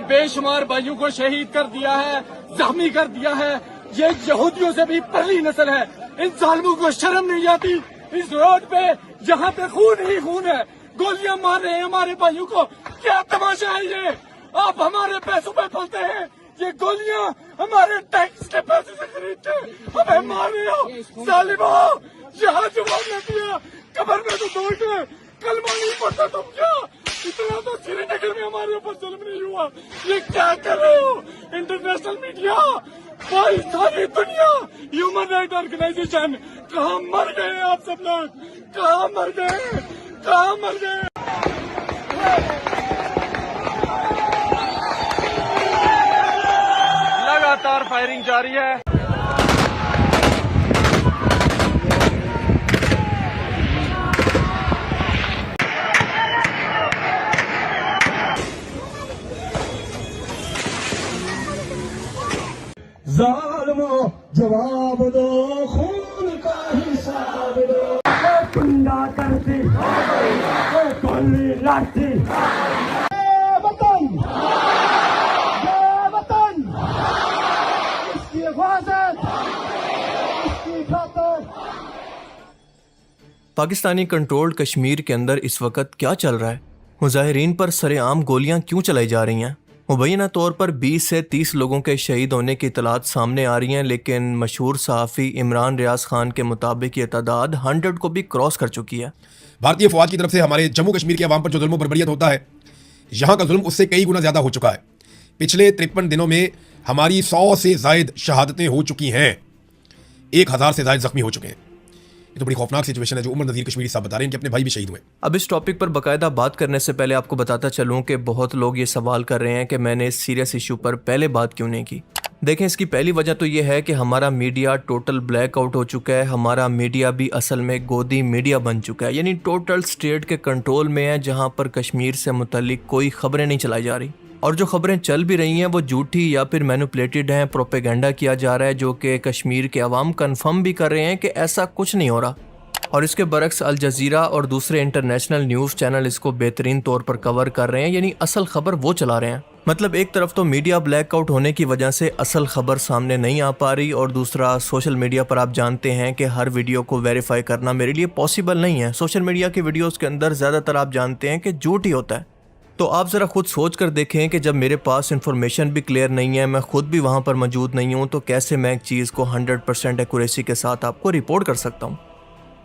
बेशुमार भाइयों को शहीद कर दिया है, जख्मी कर दिया है। ये यहूदियों से भी पहली नस्ल है। इन जालिमों को शर्म नहीं आती। इस रोड पे जहाँ पे खून ही खून है, गोलियां मार रहे हैं हमारे भाइयों को। क्या तमाशा है ये? आप हमारे पैसों पे पलते हैं। ये गोलियां हमारे टैक्स के पैसे से खरीदते हमें मार रहे हो। जालिमों, यहाँ जवाब न दिया, कब्र में तो दौड़ गए। कलमा नहीं पड़ता तुम क्या? इतना तो श्रीनगर में हमारे ऊपर जुल्म नहीं हुआ। ये क्या कर रहे हो? इंटरनेशनल मीडिया, भाई सारी दुनिया, ह्यूमन राइट ऑर्गेनाइजेशन, कहाँ मर गए आप सब लोग? कहाँ मर गए? कहाँ मर गए? लगातार फायरिंग जारी है। जालिमों, जवाब दो, खून का हिसाब दो। गुंडा करती, गोली लाठी। वतन, ये वतन, इसकी हिफाजत, इसकी खातिर। पाकिस्तानी कंट्रोल्ड कश्मीर के अंदर इस वक्त क्या चल रहा है? मुजाहिरीन पर सरेआम गोलियां क्यों चलाई जा रही हैं? मुबैना तौर पर 20 से 30 लोगों के शहीद होने की इतलात सामने आ रही हैं, लेकिन मशहूर सहाफ़ी इमरान रियाज खान के मुताबिक ये तादाद 100 को भी क्रॉस कर चुकी है। भारतीय फौज की तरफ से हमारे जम्मू कश्मीर के अवाम पर जो जुल्म बर्बरियत होता है, यहाँ का जुल्म उससे कई गुना ज़्यादा हो चुका है। पिछले 53 दिनों में हमारी 100 से ज़ायद शहादतें हो चुकी हैं, 1000 से ज़ायद ज़ख्मी हो चुके हैं। ये तो बड़ी खौफनाक सिचुएशन है जो उमर नज़ीर कश्मीरी साहब बता रहे हैं कि अपने भाई भी शहीद हुए। अब इस टॉपिक पर बाकायदा बात करने से पहले आपको बताता चलूं कि बहुत लोग ये सवाल कर रहे हैं कि मैंने इस सीरियस इशू पर पहले बात क्यों नहीं की। देखें, इसकी पहली वजह तो ये है कि हमारा मीडिया टोटल ब्लैकआउट हो चुका है। हमारा मीडिया भी असल में गोदी मीडिया बन चुका है, यानी टोटल स्टेट के कंट्रोल में है, जहाँ पर कश्मीर से मुतल्लिक कोई खबरें नहीं चलाई जा रही। और जो खबरें चल भी रही हैं वो झूठी या फिर मैनिपुलेटेड हैं, प्रोपेगेंडा किया जा रहा है, जो कि कश्मीर के अवाम कन्फर्म भी कर रहे हैं कि ऐसा कुछ नहीं हो रहा। और इसके बरक्स अल जजीरा और दूसरे इंटरनेशनल न्यूज़ चैनल इसको बेहतरीन तौर पर कवर कर रहे हैं, यानी असल खबर वो चला रहे हैं। मतलब एक तरफ तो मीडिया ब्लैकआउट होने की वजह से असल खबर सामने नहीं आ पा रही, और दूसरा सोशल मीडिया पर आप जानते हैं कि हर वीडियो को वेरीफाई करना मेरे लिए पॉसिबल नहीं है। सोशल मीडिया की वीडियोज़ के अंदर ज़्यादातर आप जानते हैं कि झूठ ही होता है। तो आप ज़रा खुद सोच कर देखें कि जब मेरे पास इन्फॉर्मेशन भी क्लियर नहीं है, मैं खुद भी वहाँ पर मौजूद नहीं हूँ, तो कैसे मैं एक चीज़ को 100% एक्यूरेसी के साथ आपको रिपोर्ट कर सकता हूँ।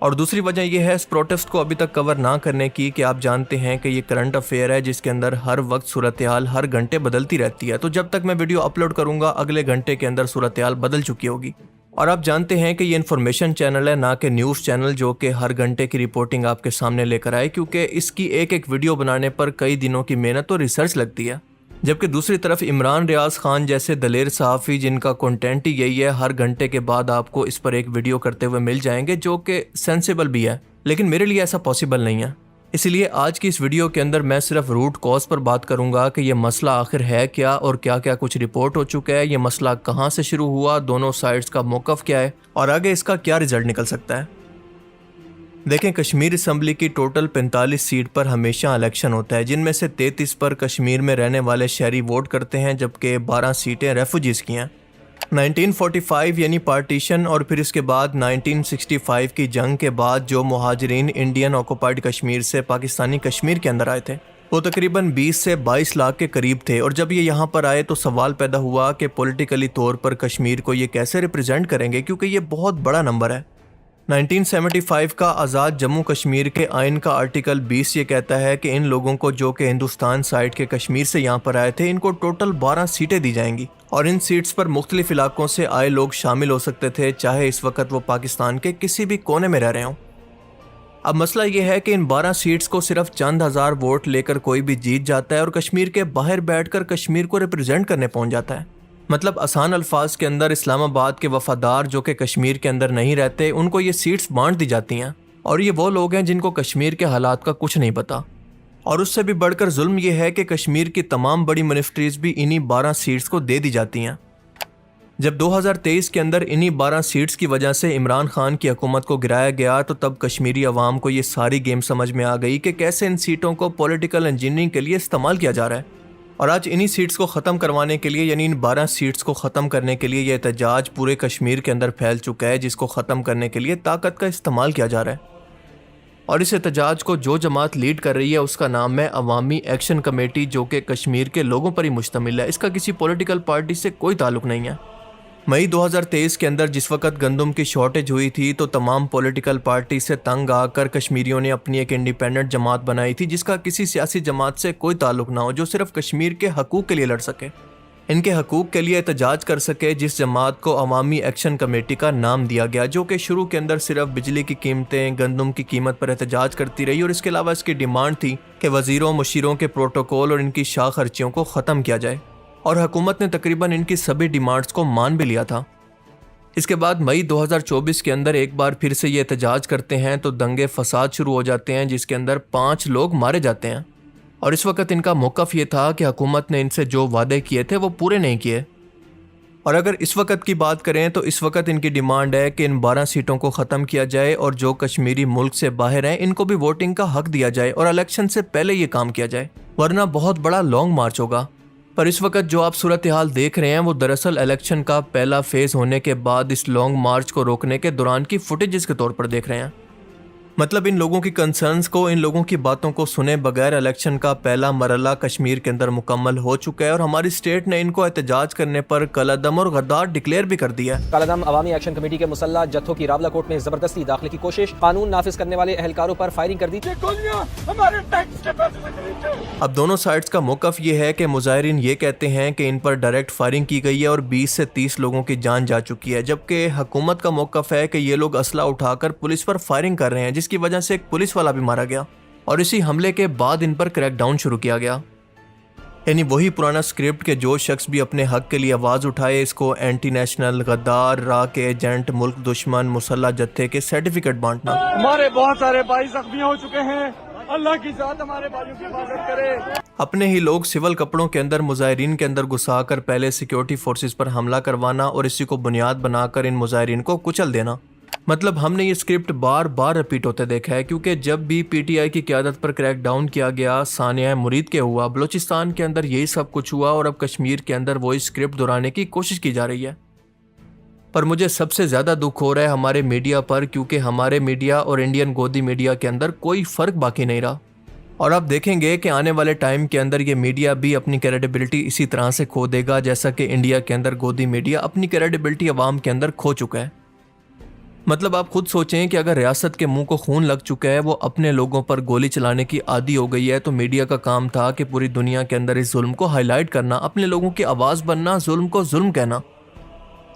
और दूसरी वजह यह है इस प्रोटेस्ट को अभी तक कवर ना करने की कि आप जानते हैं कि ये करंट अफेयर है जिसके अंदर हर वक्त सूरत हाल हर घंटे बदलती रहती है। तो जब तक मैं वीडियो अपलोड करूँगा अगले घंटे के अंदर सूरत हाल बदल चुकी होगी। और आप जानते हैं कि ये इन्फॉर्मेशन चैनल है, ना कि न्यूज़ चैनल जो कि हर घंटे की रिपोर्टिंग आपके सामने लेकर आए, क्योंकि इसकी एक एक वीडियो बनाने पर कई दिनों की मेहनत और रिसर्च लगती है। जबकि दूसरी तरफ इमरान रियाज खान जैसे दलेर सहाफ़ी जिनका कंटेंट ही यही है, हर घंटे के बाद आपको इस पर एक वीडियो करते हुए मिल जाएंगे जो कि सेंसिबल भी है, लेकिन मेरे लिए ऐसा पॉसिबल नहीं है। इसलिए आज की इस वीडियो के अंदर मैं सिर्फ रूट कॉज पर बात करूंगा कि ये मसला आखिर है क्या और क्या क्या कुछ रिपोर्ट हो चुका है, ये मसला कहाँ से शुरू हुआ, दोनों साइड्स का मौक़िफ़ क्या है और आगे इसका क्या रिजल्ट निकल सकता है। देखें, कश्मीर असम्बली की टोटल 45 सीट पर हमेशा इलेक्शन होता है, जिनमें से 33 पर कश्मीर में रहने वाले शहरी वोट करते हैं, जबकि 12 सीटें रेफ्यूजीज़ की हैं। 1945 यानी पार्टीशन और फिर इसके बाद 1965 की जंग के बाद जो मुहाजिरीन इंडियन ऑक्युपाइड कश्मीर से पाकिस्तानी कश्मीर के अंदर आए थे वो तकरीबन 20 से 22 लाख के करीब थे। और जब ये यहाँ पर आए तो सवाल पैदा हुआ कि पॉलिटिकली तौर पर कश्मीर को ये कैसे रिप्रेजेंट करेंगे, क्योंकि ये बहुत बड़ा नंबर है। 1975 का आज़ाद जम्मू कश्मीर के आइन का आर्टिकल 20 ये कहता है कि इन लोगों को जो कि हिंदुस्तान साइड के कश्मीर से यहाँ पर आए थे, इनको टोटल 12 सीटें दी जाएंगी और इन सीट्स पर मुख्तलिफ इलाकों से आए लोग शामिल हो सकते थे, चाहे इस वक्त वो पाकिस्तान के किसी भी कोने में रह रहे हों। अब मसला ये है कि इन 12 सीट्स को सिर्फ चंद हज़ार वोट लेकर कोई भी जीत जाता है और कश्मीर के बाहर बैठकर कश्मीर को रिप्रेजेंट करने पहुँच जाता है। मतलब आसान अल्फाज के अंदर इस्लामाबाद के वफादार जो कि कश्मीर के अंदर नहीं रहते, उनको ये सीट्स बांट दी जाती हैं और ये वो लोग हैं जिनको कश्मीर के हालात का कुछ नहीं पता। और उससे भी बढ़कर जुल्म ये है कि कश्मीर की तमाम बड़ी मिनिस्ट्रीज़ भी इन्हीं 12 सीट्स को दे दी जाती हैं। जब 2023 के अंदर इन्हीं 12 सीट्स की वजह से इमरान खान की हुकूमत को गिराया गया तो तब कश्मीरी अवाम को ये सारी गेम समझ में आ गई कि कैसे इन सीटों को पॉलिटिकल इंजीनियरिंग के लिए इस्तेमाल किया जा रहा है। और आज इन्हीं सीट्स को ख़त्म करवाने के लिए यानी इन 12 सीट्स को ख़त्म करने के लिए ये एहतजाज पूरे कश्मीर के अंदर फैल चुका है, जिसको ख़त्म करने के लिए ताकत का इस्तेमाल किया जा रहा है। और इस एहतजाज को जो जमात लीड कर रही है उसका नाम है अवामी एक्शन कमेटी, जो कि कश्मीर के लोगों पर ही मुश्तमिल है। इसका किसी पॉलिटिकल पार्टी से कोई ताल्लुक नहीं है। मई 2023 के अंदर जिस वक्त गंदम की शॉर्टेज हुई थी तो तमाम पॉलिटिकल पार्टी से तंग आकर कश्मीरियों ने अपनी एक इंडिपेंडेंट जमात बनाई थी, जिसका किसी सियासी जमात से कोई ताल्लुक ना हो, जो सिर्फ कश्मीर के हकूक़ के लिए लड़ सके, इनके हकूक़ के लिए एहतजाज कर सके। जिस जमात को अवामी एक्शन कमेटी का नाम दिया गया, जो कि शुरू के अंदर सिर्फ बिजली की कीमतें, गंदम की कीमत पर एहतजाज करती रही और इसके अलावा इसकी डिमांड थी कि वज़ीरों मुशीरों के प्रोटोकॉल और इनकी शाह खर्चियों को ख़त्म किया जाए। और हुकूमत ने तकरीबन इनकी सभी डिमांड्स को मान भी लिया था। इसके बाद मई 2024 के अंदर एक बार फिर से ये एहतजाज करते हैं तो दंगे फसाद शुरू हो जाते हैं, जिसके अंदर 5 लोग मारे जाते हैं। और इस वक्त इनका मौक़िफ़ ये था कि हुकूमत ने इनसे जो वादे किए थे वो पूरे नहीं किए। और अगर इस वक्त की बात करें तो इस वक्त इनकी डिमांड है कि इन 12 सीटों को ख़त्म किया जाए और जो कश्मीरी मुल्क से बाहर हैं इनको भी वोटिंग का हक दिया जाए और इलेक्शन से पहले ये काम किया जाए, वरना बहुत बड़ा लॉन्ग मार्च होगा। पर इस वक्त जो आप सूरत हाल देख रहे हैं वो दरअसल इलेक्शन का पहला फेज़ होने के बाद इस लॉन्ग मार्च को रोकने के दौरान की फुटेजेस के तौर पर देख रहे हैं। मतलब इन लोगों की कंसर्न्स को, इन लोगों की बातों को सुने बगैर इलेक्शन का पहला मरला कश्मीर के अंदर मुकम्मल हो चुका है और हमारी स्टेट ने इनको एहतजाज करने पर कलअदम और गद्दार डिक्लेयर भी कर दिया है। कलअदम अवामी एक्शन कमेटी के मुसल्ला जत्थों की रावलाकोट में जबरदस्ती दाखिले की कोशिश, कानून नाफिज करने वाले एहलकारों पर फायरिंग कर दी। गोलियां हमारे टैक्स के पैसे से खरीदते। अब दोनों साइड्स का मौक़िफ़ ये है कि मुजाहिरीन ये कहते हैं कि इन पर डायरेक्ट फायरिंग की गई है और 20 से 30 लोगों की जान जा चुकी है, जबकि हुकूमत का मौक़िफ़ है कि ये लोग असला उठाकर पुलिस पर फायरिंग कर रहे हैं, जिसकी वजह से एक पुलिस वाला भी मारा गया। और इसी हमले के बाद इन पर क्रैकडाउन शुरू किया गया। यानी वही पुराना स्क्रिप्ट के जो शख्स भी अपने हक के लिए आवाज़ उठाए, इसको एंटी नेशनल, गद्दार, रा के एजेंट, मुल्क दुश्मन, मुसल्ला जत्थे के सर्टिफिकेट बांटना। हमारे बहुत सारे भाई जख्मी हो चुके हैं, अल्लाह की जात हमारे भाइयों की हिफाजत करे। अपने ही लोग सिविल कपड़ों के अंदर मुजाहिरीन के अंदर घुसाकर पहले सिक्योरिटी फोर्सेस पर हमला करवाना और इसी को बुनियाद बनाकर इन मुजाहिरीन को कुचल देना। मतलब हमने ये स्क्रिप्ट बार बार रिपीट होते देखा है, क्योंकि जब भी पीटीआई की क़यादत पर क्रैकडाउन किया गया, सानिया मुरीद के हुआ, बलूचिस्तान के अंदर यही सब कुछ हुआ और अब कश्मीर के अंदर वही स्क्रिप्ट दोहराने की कोशिश की जा रही है। पर मुझे सबसे ज़्यादा दुख हो रहा है हमारे मीडिया पर, क्योंकि हमारे मीडिया और इंडियन गोदी मीडिया के अंदर कोई फ़र्क बाकी नहीं रहा। और आप देखेंगे कि आने वाले टाइम के अंदर ये मीडिया भी अपनी क्रेडिबिलिटी इसी तरह से खो देगा जैसा कि इंडिया के अंदर गोदी मीडिया अपनी क्रेडिबिलिटी अवाम के अंदर खो चुका है। मतलब आप खुद सोचें कि अगर रियासत के मुंह को खून लग चुका है, वो अपने लोगों पर गोली चलाने की आदी हो गई है, तो मीडिया का काम था कि पूरी दुनिया के अंदर इस जुल्म को हाईलाइट करना, अपने लोगों की आवाज़ बनना, जुल्म को जुल्म कहना।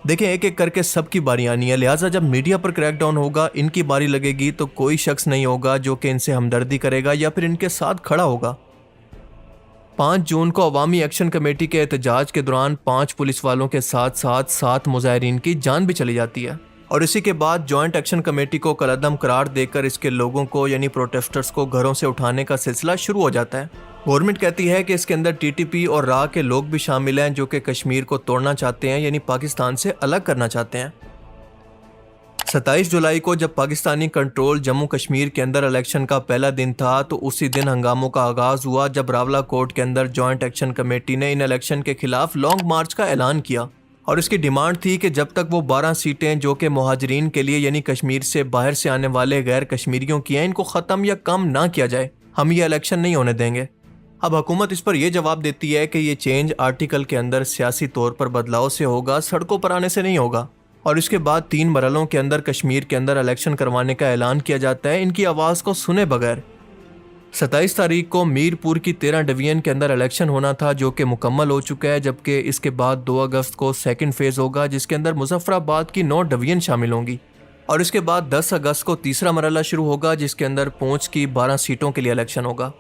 देखें एक एक करके सबकी बारी आनी है, लिहाजा जब मीडिया पर क्रैकडाउन होगा, इनकी बारी लगेगी तो कोई शख्स नहीं होगा जो कि इनसे हमदर्दी करेगा या फिर इनके साथ खड़ा होगा। 5 जून को अवामी एक्शन कमेटी के एहतजाज के दौरान 5 पुलिस वालों के साथ साथ 7 मुजाहिरीन की जान भी चली जाती है। और इसी के बाद जॉइंट एक्शन कमेटी को कलअदम करार देकर इसके लोगों को यानी प्रोटेस्टर्स को घरों से उठाने का सिलसिला शुरू हो जाता है। गवर्नमेंट कहती है कि इसके अंदर टीटीपी और रा के लोग भी शामिल हैं जो कि कश्मीर को तोड़ना चाहते हैं, यानी पाकिस्तान से अलग करना चाहते हैं। 27 जुलाई को जब पाकिस्तानी कंट्रोल जम्मू कश्मीर के अंदर इलेक्शन का पहला दिन था, तो उसी दिन हंगामों का आगाज़ हुआ जब रावलाकोट के अंदर जॉइंट एक्शन कमेटी ने इन इलेक्शन के खिलाफ लॉन्ग मार्च का ऐलान किया। और इसकी डिमांड थी कि जब तक वो 12 सीटें जो कि मुहाजिरीन के लिए यानी कश्मीर से बाहर से आने वाले गैर कश्मीरियों की हैं, इनको ख़त्म या कम ना किया जाए, हम ये इलेक्शन नहीं होने देंगे। अब हुकूमत इस पर यह जवाब देती है कि ये चेंज आर्टिकल के अंदर सियासी तौर पर बदलाव से होगा, सड़कों पर आने से नहीं होगा। और इसके बाद 3 मरलों के अंदर कश्मीर के अंदर इलेक्शन करवाने का ऐलान किया जाता है, इनकी आवाज़ को सुने बगैर। 27 तारीख को मीरपुर की 13 डिवीजन के अंदर इलेक्शन होना था जो कि मुकम्मल हो चुका है, जबकि इसके बाद 2 अगस्त को सेकंड फेज़ होगा जिसके अंदर मुजफ्फराबाद की 9 डिवीजन शामिल होंगी। और इसके बाद 10 अगस्त को तीसरा मरला शुरू होगा जिसके अंदर पूंछ की 12 सीटों के लिए इलेक्शन होगा।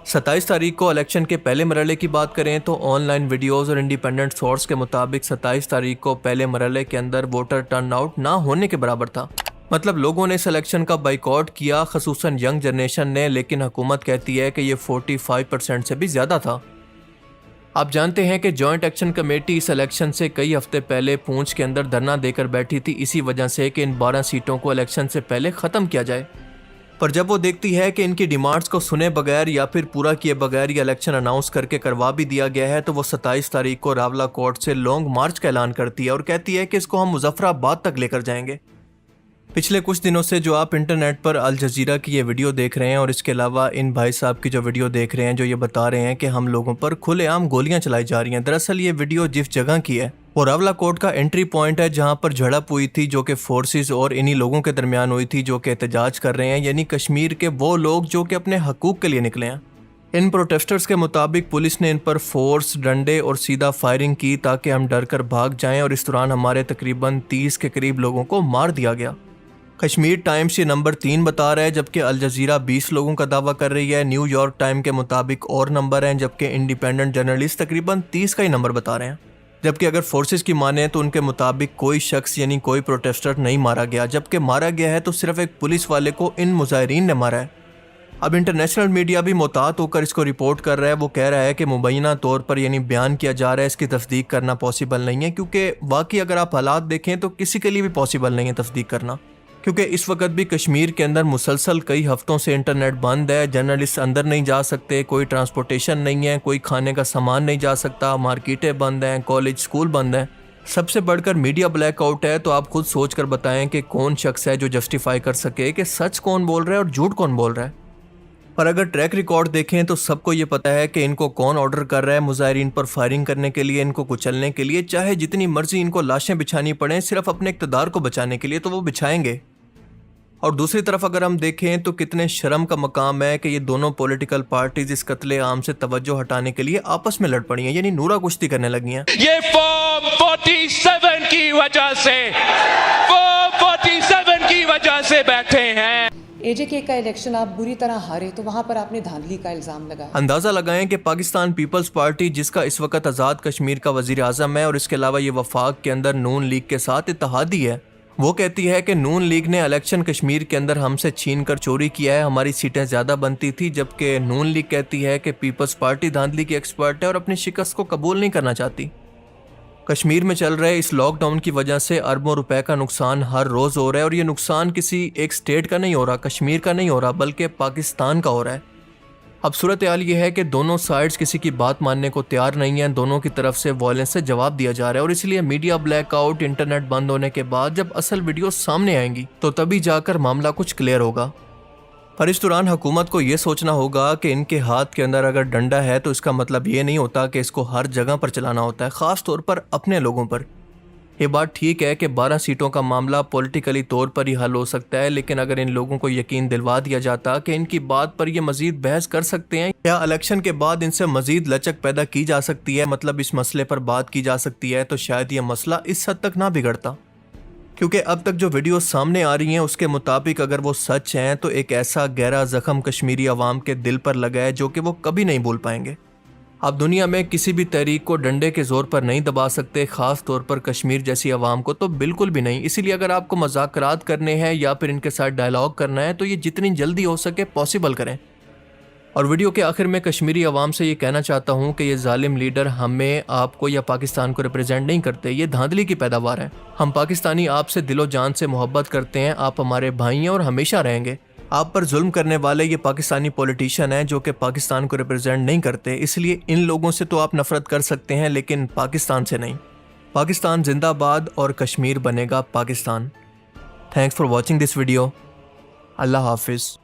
27 तारीख को इलेक्शन के पहले मरले की बात करें तो ऑनलाइन वीडियोज़ और इंडिपेंडेंट सोर्स के मुताबिक 27 तारीख को पहले मरले के अंदर वोटर टर्नआउट ना होने के बराबर था। मतलब लोगों ने इस इलेक्शन का बाइकआउट किया, खसूसन यंग जनरेशन ने, लेकिन हुकूमत कहती है कि ये 45% से भी ज़्यादा था। आप जानते हैं कि जॉइंट एक्शन कमेटी इस इलेक्शन से कई हफ्ते पहले पूंछ के अंदर धरना देकर बैठी थी, इसी वजह से कि इन 12 सीटों को इलेक्शन से पहले ख़त्म किया जाए। पर जब वो देखती है कि इनकी डिमांड्स को सुने बगैर या फिर पूरा किए बगैर ये इलेक्शन अनाउंस करके करवा भी दिया गया है, तो वो 27 तारीख को रावला कोर्ट से लॉन्ग मार्च का ऐलान करती है और कहती है कि इसको हम मुजफ्फराबाद तक लेकर जाएंगे। पिछले कुछ दिनों से जो आप इंटरनेट पर अल जजीरा की ये वीडियो देख रहे हैं और इसके अलावा इन भाई साहब की जो वीडियो देख रहे हैं जो ये बता रहे हैं कि हम लोगों पर खुलेआम गोलियां चलाई जा रही हैं, दरअसल ये वीडियो जिस जगह की है वो रावला कोर्ट का एंट्री पॉइंट है जहां पर झड़प हुई थी जो कि फोर्सेस और इन्हीं लोगों के दरमियान हुई थी जो कि एहतजाज कर रहे हैं, यानी कश्मीर के वो लोग जो कि अपने हकूक के लिए निकले हैं। इन प्रोटेस्टर्स के मुताबिक पुलिस ने इन पर फोर्स, डंडे और सीधा फायरिंग की ताकि हम डर कर भाग जाएं और इस दौरान हमारे तकरीबन 30 के करीब लोगों को मार दिया गया। कश्मीर टाइम्स ये नंबर 3 बता रहा है जबकि अल जजीरा 20 लोगों का दावा कर रही है। न्यूयॉर्क टाइम के मुताबिक और नंबर हैं जबकि इंडिपेंडेंट जर्नलिस्ट तकरीबन 30 का ही नंबर बता रहे हैं। जबकि अगर फोर्सेस की माने तो उनके मुताबिक कोई शख्स यानी कोई प्रोटेस्टर नहीं मारा गया, जबकि मारा गया है तो सिर्फ एक पुलिस वाले को इन मुजाहिरीन ने मारा है। अब इंटरनेशनल मीडिया भी मोहतात होकर इसको रिपोर्ट कर रहा है। वो कह रहा है कि मुबैना तौर पर यानी बयान किया जा रहा है, इसकी तस्दीक करना पॉसिबल नहीं है क्योंकि वाकई अगर आप हालात देखें तो किसी के लिए भी पॉसिबल नहीं है तस्दीक करना, क्योंकि इस वक्त भी कश्मीर के अंदर मुसलसल कई हफ्तों से इंटरनेट बंद है, जर्नलिस्ट अंदर नहीं जा सकते, कोई ट्रांसपोर्टेशन नहीं है, कोई खाने का सामान नहीं जा सकता, मार्केटें बंद हैं, कॉलेज स्कूल बंद हैं, सबसे बढ़कर मीडिया ब्लैकआउट है। तो आप खुद सोच कर बताएं कि कौन शख्स है जो जस्टिफाई कर सके कि सच कौन बोल रहा है और झूठ कौन बोल रहा है। पर अगर ट्रैक रिकॉर्ड देखें तो सबको ये पता है कि इनको कौन ऑर्डर कर रहा है मुजाहिरीन पर फायरिंग करने के लिए, इनको कुचलने के लिए, चाहे जितनी मर्जी इनको लाशें बिछानी पड़ें सिर्फ अपने इक़्तिदार को बचाने के लिए तो वो बिछाएंगे। और दूसरी तरफ अगर हम देखें तो कितने शर्म का मकाम है कि ये दोनों पॉलिटिकल पार्टीज इस कत्ले आम से तवज्जो हटाने के लिए आपस में लड़ पड़ी हैं, यानी नूरा कुश्ती करने लगी हैं। ये फॉर्म 47 की वजह से, फॉर्म 47 की वजह से बैठे हैं। AJK का इलेक्शन आप बुरी तरह हारे तो वहां पर आपने धांधली का इल्जाम लगाया। अंदाजा लगाएं कि पाकिस्तान पीपल्स पार्टी जिसका इस वक्त आज़ाद कश्मीर का वजीर आज़म है और इसके अलावा ये वफाक के अंदर नून लीग के साथ इत्तेहादी है, वो कहती है कि नून लीग ने इलेक्शन कश्मीर के अंदर हमसे छीन कर चोरी किया है, हमारी सीटें ज़्यादा बनती थी, जबकि नून लीग कहती है कि पीपल्स पार्टी धांधली की एक्सपर्ट है और अपनी शिकस्त को कबूल नहीं करना चाहती। कश्मीर में चल रहे इस लॉकडाउन की वजह से अरबों रुपए का नुकसान हर रोज़ हो रहा है और ये नुकसान किसी एक स्टेट का नहीं हो रहा, कश्मीर का नहीं हो रहा, बल्कि पाकिस्तान का हो रहा है। अब सूरत हाल ये है कि दोनों साइड्स किसी की बात मानने को तैयार नहीं है, दोनों की तरफ से वायलेंस से जवाब दिया जा रहा है और इसलिए मीडिया ब्लैकआउट, इंटरनेट बंद होने के बाद जब असल वीडियो सामने आएंगी तो तभी जाकर मामला कुछ क्लियर होगा। पर इस दौरान हुकूमत को ये सोचना होगा कि इनके हाथ के अंदर अगर डंडा है तो इसका मतलब ये नहीं होता कि इसको हर जगह पर चलाना होता है, ख़ास तौर पर अपने लोगों पर। ये बात ठीक है कि 12 सीटों का मामला पॉलिटिकली तौर पर ही हल हो सकता है, लेकिन अगर इन लोगों को यकीन दिलवा दिया जाता कि इनकी बात पर ये मजीद बहस कर सकते हैं या इलेक्शन के बाद इनसे मजीद लचक पैदा की जा सकती है, मतलब इस मसले पर बात की जा सकती है, तो शायद ये मसला इस हद तक ना बिगड़ता। क्योंकि अब तक जो वीडियो सामने आ रही हैं उसके मुताबिक अगर वो सच हैं तो एक ऐसा गहरा जख्म कश्मीरी अवाम के दिल पर लगा है जो कि वो कभी नहीं भूल पाएंगे। आप दुनिया में किसी भी तहरीक को डंडे के जोर पर नहीं दबा सकते, ख़ास तौर पर कश्मीर जैसी आवाम को तो बिल्कुल भी नहीं। इसीलिए अगर आपको मज़ाकरात करने हैं या फिर इनके साथ डायलॉग करना है तो ये जितनी जल्दी हो सके पॉसिबल करें। और वीडियो के आखिर में कश्मीरी आवाम से ये कहना चाहता हूँ कि ये जालिम लीडर हमें, आपको या पाकिस्तान को रिप्रेजेंट नहीं करते, ये धांधली की पैदावार है। हम पाकिस्तानी आपसे दिलो जान से मोहब्बत करते हैं, आप हमारे भाई हैं और हमेशा रहेंगे। आप पर जुल्म करने वाले ये पाकिस्तानी पॉलिटिशियन हैं जो कि पाकिस्तान को रिप्रेजेंट नहीं करते, इसलिए इन लोगों से तो आप नफरत कर सकते हैं लेकिन पाकिस्तान से नहीं। पाकिस्तान जिंदाबाद और कश्मीर बनेगा Pakistan. Thanks for watching this video. अल्लाह हाफिज़।